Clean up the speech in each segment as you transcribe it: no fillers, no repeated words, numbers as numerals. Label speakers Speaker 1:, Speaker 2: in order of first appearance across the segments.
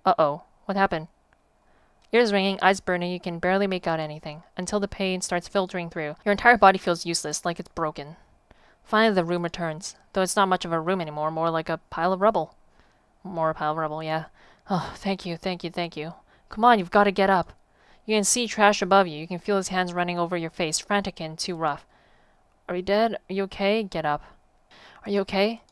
Speaker 1: Uh-oh. What happened? Ears ringing, eyes burning, you can barely make out anything, until the pain starts filtering through. Your entire body feels useless, like it's broken. Finally, the room returns, though it's not much of a room anymore, more like a pile of rubble. More a pile of rubble, yeah. Oh, thank you, thank you, thank you. Come on, you've got to get up. You can see Trash above you. You can feel his hands running over your face, frantic and too rough. Are you dead? Are you okay? Get up. Are you okay?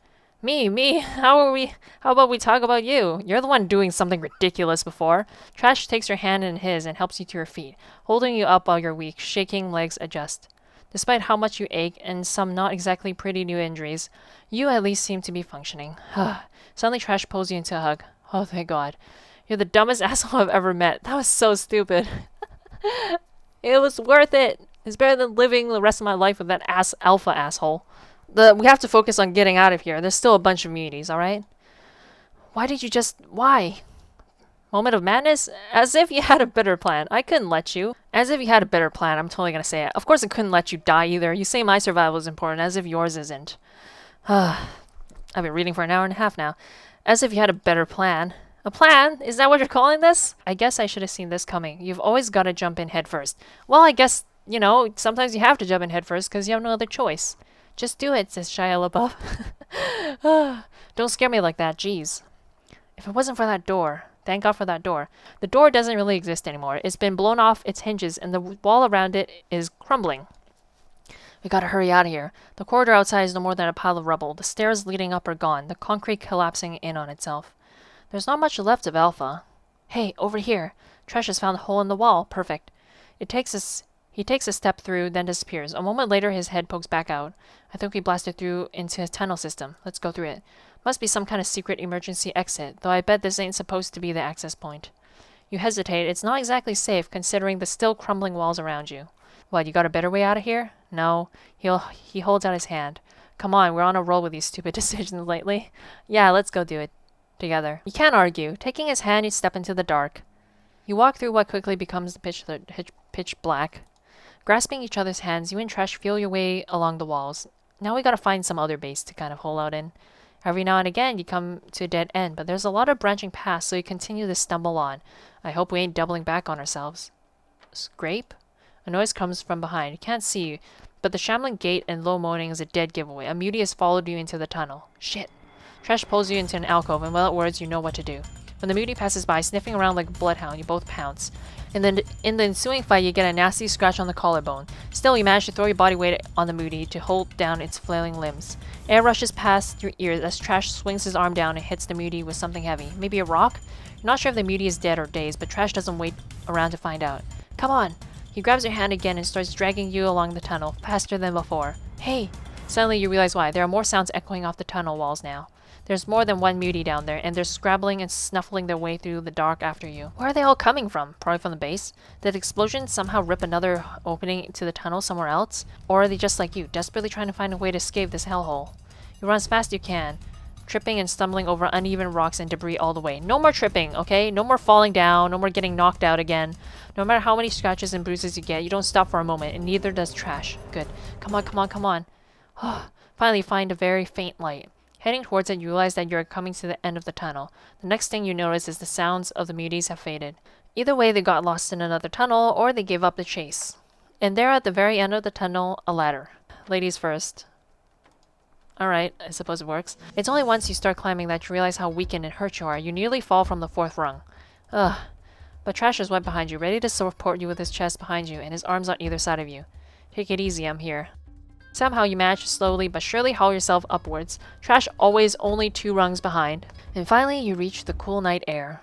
Speaker 1: Me? How about we talk about you? You're the one doing something ridiculous before. Trash takes your hand in his and helps you to your feet, holding you up while you're weak, shaking legs adjust. Despite how much you ache and some not exactly pretty new injuries, you at least seem to be functioning. Suddenly Trash pulls you into a hug. Oh, thank God. You're the dumbest asshole I've ever met. That was so stupid. It was worth it. It's better than living the rest of my life with that alpha asshole. We have to focus on getting out of here. There's still a bunch of muties, alright? Why? Moment of madness? As if you had a better plan. I couldn't let you. As if you had a better plan, I'm totally gonna say it. Of course I couldn't let you die either. You say my survival is important, as if yours isn't. I've been reading for an hour and a half now. As if you had a better plan. A plan? Is that what you're calling this? I guess I should have seen this coming. You've always got to jump in head first. Well, I guess, sometimes you have to jump in head first because you have no other choice. Just do it, says Shia LaBeouf. Don't scare me like that, jeez. If it wasn't for that door. Thank God for that door. The door doesn't really exist anymore. It's been blown off its hinges and the wall around it is crumbling. We gotta hurry out of here. The corridor outside is no more than a pile of rubble. The stairs leading up are gone, the concrete collapsing in on itself. There's not much left of Alpha. Hey, over here. Trash has found a hole in the wall. Perfect. He takes a step through, then disappears. A moment later, his head pokes back out. I think we blasted through into his tunnel system. Let's go through it. Must be some kind of secret emergency exit, though I bet this ain't supposed to be the access point. You hesitate. It's not exactly safe, considering the still crumbling walls around you. What, you got a better way out of here? No. He holds out his hand. Come on, we're on a roll with these stupid decisions lately. Yeah, let's go do it. Together. You can't argue. Taking his hand, you step into the dark. You walk through what quickly becomes pitch black. Grasping each other's hands, you and Trash feel your way along the walls. Now we gotta find some other base to kind of hole out in. Every now and again, you come to a dead end, but there's a lot of branching paths, so you continue to stumble on. I hope we ain't doubling back on ourselves. Scrape? A noise comes from behind. You can't see you, but the shambling gait and low moaning is a dead giveaway. A mutie has followed you into the tunnel. Shit. Trash pulls you into an alcove, and without words, you know what to do. When the mutie passes by, sniffing around like a bloodhound, you both pounce. In the ensuing fight, you get a nasty scratch on the collarbone. Still, you manage to throw your body weight on the mutie to hold down its flailing limbs. Air rushes past your ears as Trash swings his arm down and hits the mutie with something heavy. Maybe a rock? You're not sure if the mutie is dead or dazed, but Trash doesn't wait around to find out. Come on! He grabs your hand again and starts dragging you along the tunnel, faster than before. Hey! Suddenly you realize why. There are more sounds echoing off the tunnel walls now. There's more than one mutie down there, and they're scrabbling and snuffling their way through the dark after you. Where are they all coming from? Probably from the base? Did the explosion somehow rip another opening to the tunnel somewhere else? Or are they just like you, desperately trying to find a way to escape this hellhole? You run as fast as you can, tripping and stumbling over uneven rocks and debris all the way. No more tripping, okay? No more falling down, no more getting knocked out again. No matter how many scratches and bruises you get, you don't stop for a moment, and neither does Trash. Good. Come on. Finally, you find a very faint light. Heading towards it, you realize that you're coming to the end of the tunnel. The next thing you notice is the sounds of the muties have faded. Either way, they got lost in another tunnel, or they gave up the chase. And there at the very end of the tunnel, a ladder. Ladies first. Alright, I suppose it works. It's only once you start climbing that you realize how weakened and hurt you are. You nearly fall from the 4th rung. Ugh. But Trash is right behind you, ready to support you with his chest behind you, and his arms on either side of you. Take it easy, I'm here. Somehow you manage to slowly but surely haul yourself upwards. Trash always only 2 rungs behind. And finally you reach the cool night air.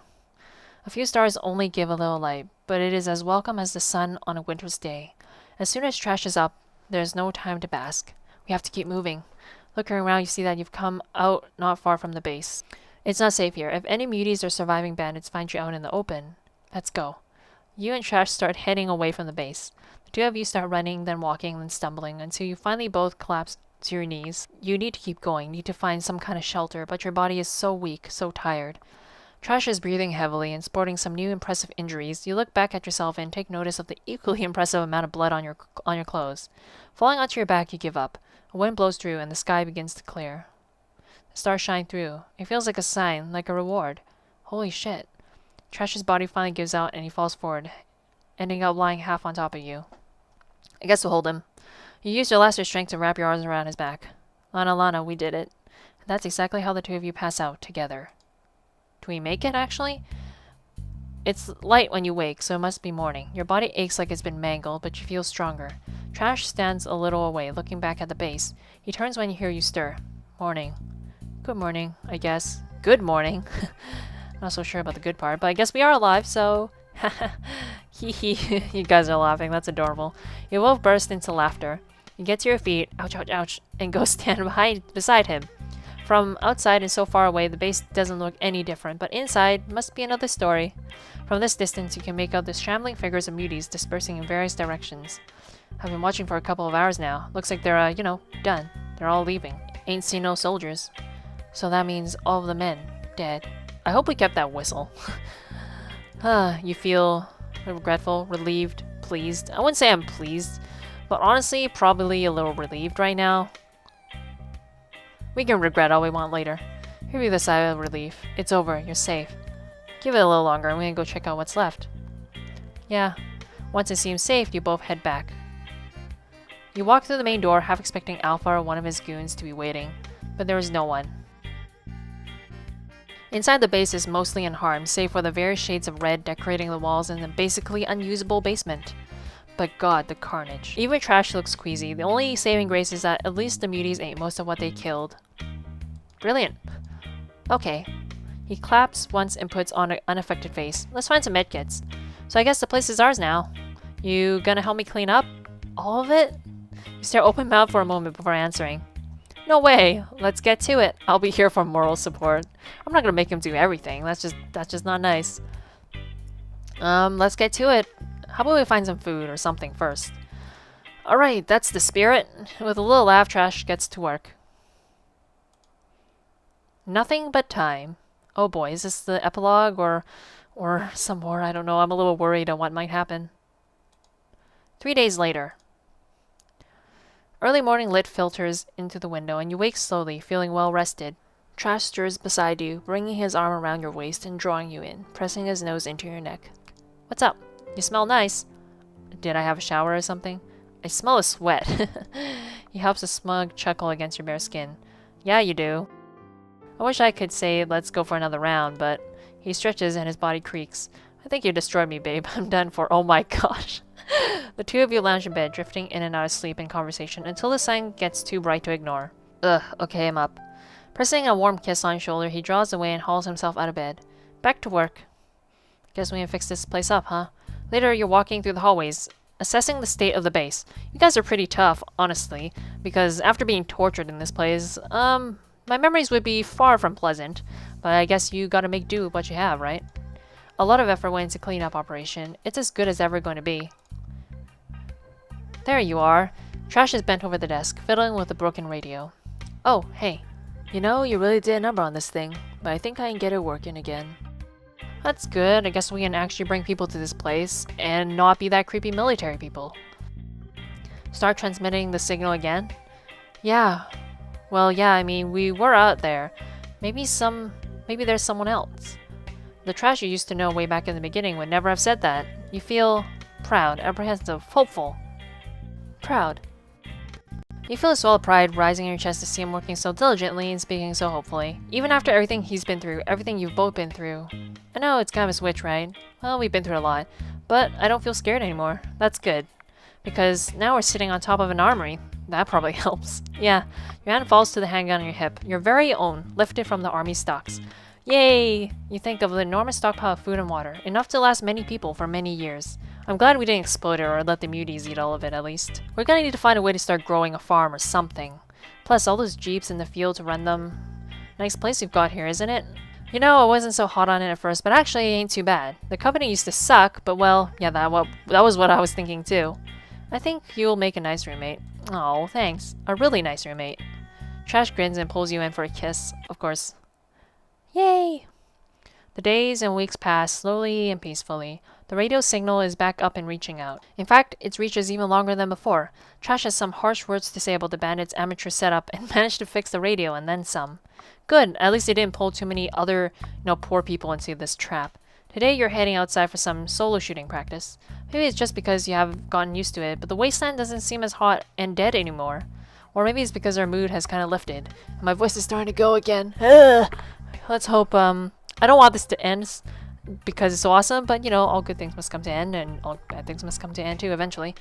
Speaker 1: A few stars only give a little light, but it is as welcome as the sun on a winter's day. As soon as Trash is up, there is no time to bask. We have to keep moving. Looking around, you see that you've come out not far from the base. It's not safe here. If any muties or surviving bandits find you out in the open, let's go. You and Trash start heading away from the base. The 2 of you start running, then walking, then stumbling, until you finally both collapse to your knees. You need to keep going, need to find some kind of shelter, but your body is so weak, so tired. Trash is breathing heavily and sporting some new impressive injuries. You look back at yourself and take notice of the equally impressive amount of blood on your clothes. Falling onto your back, you give up. A wind blows through and the sky begins to clear. The stars shine through. It feels like a sign, like a reward. Holy shit. Trash's body finally gives out and he falls forward, ending up lying half on top of you. I guess we'll hold him. You used your last strength to wrap your arms around his back. Lana, we did it. And that's exactly how the two of you pass out, together. Do we make it, actually? It's light when you wake, so it must be morning. Your body aches like it's been mangled, but you feel stronger. Trash stands a little away, looking back at the base. He turns when you hear you stir. Morning. Good morning, I guess. Good morning. Not so sure about the good part, but I guess we are alive, so... Hee hee. You guys are laughing, that's adorable. You both burst into laughter. You get to your feet, ouch, ouch, ouch, and go stand beside him. From outside and so far away, the base doesn't look any different, but inside must be another story. From this distance, you can make out the shambling figures of muties dispersing in various directions. I've been watching for a couple of hours now. Looks like they're, done. They're all leaving. Ain't seen no soldiers. So that means all of the men dead. I hope we kept that whistle. You feel regretful, relieved, pleased. I wouldn't say I'm pleased, but honestly, probably a little relieved right now. We can regret all we want later. Here be the sigh of relief. It's over. You're safe. Give it a little longer and we can go check out what's left. Yeah. Once it seems safe, you both head back. You walk through the main door, half expecting Alpha or one of his goons to be waiting, but there is no one. Inside the base is mostly unharmed, save for the various shades of red decorating the walls in the basically unusable basement. But god, the carnage. Even Trash looks queasy. The only saving grace is that at least the muties ate most of what they killed. Brilliant. Okay. He claps once and puts on an unaffected face. Let's find some medkits. So I guess the place is ours now. You gonna help me clean up? All of it? You stare open-mouthed for a moment before answering. No way. Let's get to it. I'll be here for moral support. I'm not gonna make him do everything. That's just not nice. Let's get to it. How about we find some food or something first? Alright, that's the spirit. With a little laugh, Trash gets to work. Nothing but time. Oh boy, is this the epilogue or some more? I don't know. I'm a little worried on what might happen. 3 days later. Early morning lit filters into the window, and you wake slowly, feeling well rested. Trash stirs beside you, bringing his arm around your waist and drawing you in, pressing his nose into your neck. What's up? You smell nice. Did I have a shower or something? I smell a sweat. He helps a smug chuckle against your bare skin. Yeah, you do. I wish I could say let's go for another round, but he stretches and his body creaks. I think you destroyed me, babe. I'm done for. Oh my gosh. The two of you lounge in bed, drifting in and out of sleep and conversation until the sun gets too bright to ignore. Ugh, okay, I'm up. Pressing a warm kiss on your shoulder, he draws away and hauls himself out of bed. Back to work. Guess we can fix this place up, huh? Later, you're walking through the hallways, assessing the state of the base. You guys are pretty tough, honestly, because after being tortured in this place, my memories would be far from pleasant, but I guess you gotta make do with what you have, right? A lot of effort went into cleanup operation. It's as good as ever going to be. There you are. Trash is bent over the desk, fiddling with a broken radio. Oh, hey. You know, you really did a number on this thing, but I think I can get it working again. That's good. I guess we can actually bring people to this place and not be that creepy military people. Start transmitting the signal again? Yeah. Well, yeah, I mean, we were out there. Maybe there's someone else. The Trash you used to know way back in the beginning would never have said that. You feel proud, apprehensive, hopeful. Proud. You feel a swell of pride rising in your chest to see him working so diligently and speaking so hopefully. Even after everything he's been through, everything you've both been through. I know it's kind of a switch, right? Well, we've been through a lot. But I don't feel scared anymore. That's good. Because now we're sitting on top of an armory. That probably helps. Yeah, your hand falls to the handgun on your hip. Your very own, lifted from the army stocks. Yay! You think of the enormous stockpile of food and water. Enough to last many people for many years. I'm glad we didn't explode it or let the muties eat all of it, at least. We're gonna need to find a way to start growing a farm or something. Plus, all those jeeps in the field to run them. Nice place we've got here, isn't it? You know, I wasn't so hot on it at first, but actually it ain't too bad. The company used to suck, but well, yeah, that was what I was thinking too. I think you'll make a nice roommate. Oh, thanks. A really nice roommate. Trash grins and pulls you in for a kiss, of course. Yay! The days and weeks pass slowly and peacefully. The radio signal is back up and reaching out. In fact, its reach is even longer than before. Trash has some harsh words to say about the bandits' amateur setup and managed to fix the radio and then some. Good, at least they didn't pull too many other, poor people into this trap. Today you're heading outside for some solo shooting practice. Maybe it's just because you have gotten used to it, but the wasteland doesn't seem as hot and dead anymore. Or maybe it's because our mood has kind of lifted. My voice is starting to go again. Ugh. Let's hope, I don't want this to end because it's so awesome, but you know, all good things must come to end, and all bad things must come to end too eventually.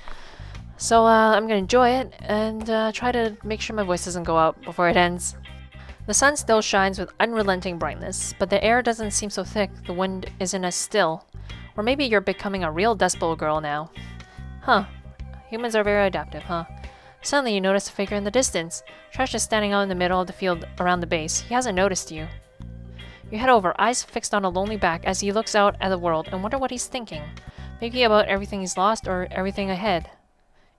Speaker 1: So, I'm gonna enjoy it, and try to make sure my voice doesn't go out before it ends. The sun still shines with unrelenting brightness, but the air doesn't seem so thick, the wind isn't as still. Or maybe you're becoming a real Dust Bowl girl now. Huh. Humans are very adaptive, huh? Suddenly you notice a figure in the distance. Trash is standing out in the middle of the field around the base. He hasn't noticed you. You head over, eyes fixed on a lonely back as he looks out at the world and wonder what he's thinking. Maybe about everything he's lost or everything ahead.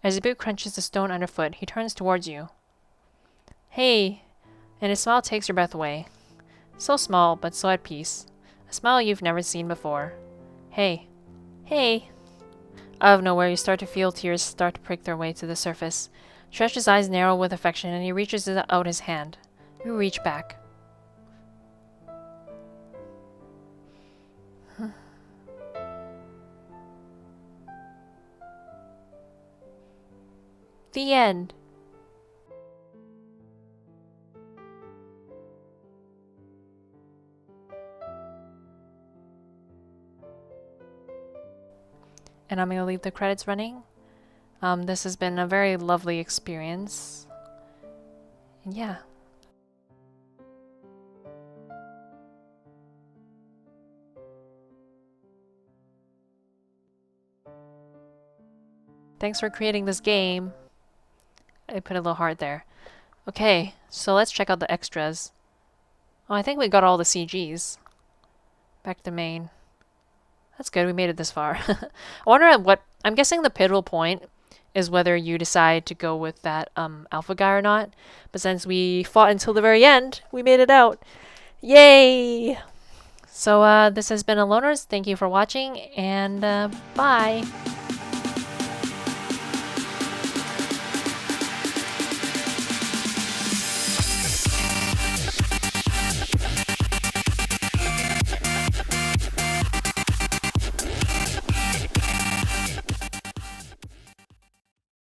Speaker 1: As his boot crunches the stone underfoot, he turns towards you. Hey! And his smile takes your breath away. So small, but so at peace. A smile you've never seen before. Hey. Hey! Out of nowhere, you start to feel tears start to prick their way to the surface. Tresh's eyes narrow with affection and he reaches out his hand. You reach back. The end. And I'm going to leave the credits running. This has been a very lovely experience. And yeah. Thanks for creating this game. I put a little heart there. Okay, so let's check out the extras. Oh, I think we got all the CGs. Back to main. That's good, we made it this far. I wonder what... I'm guessing the pivotal point is whether you decide to go with that alpha guy or not. But since we fought until the very end, we made it out. Yay! So this has been Aloners. Thank you for watching, and bye!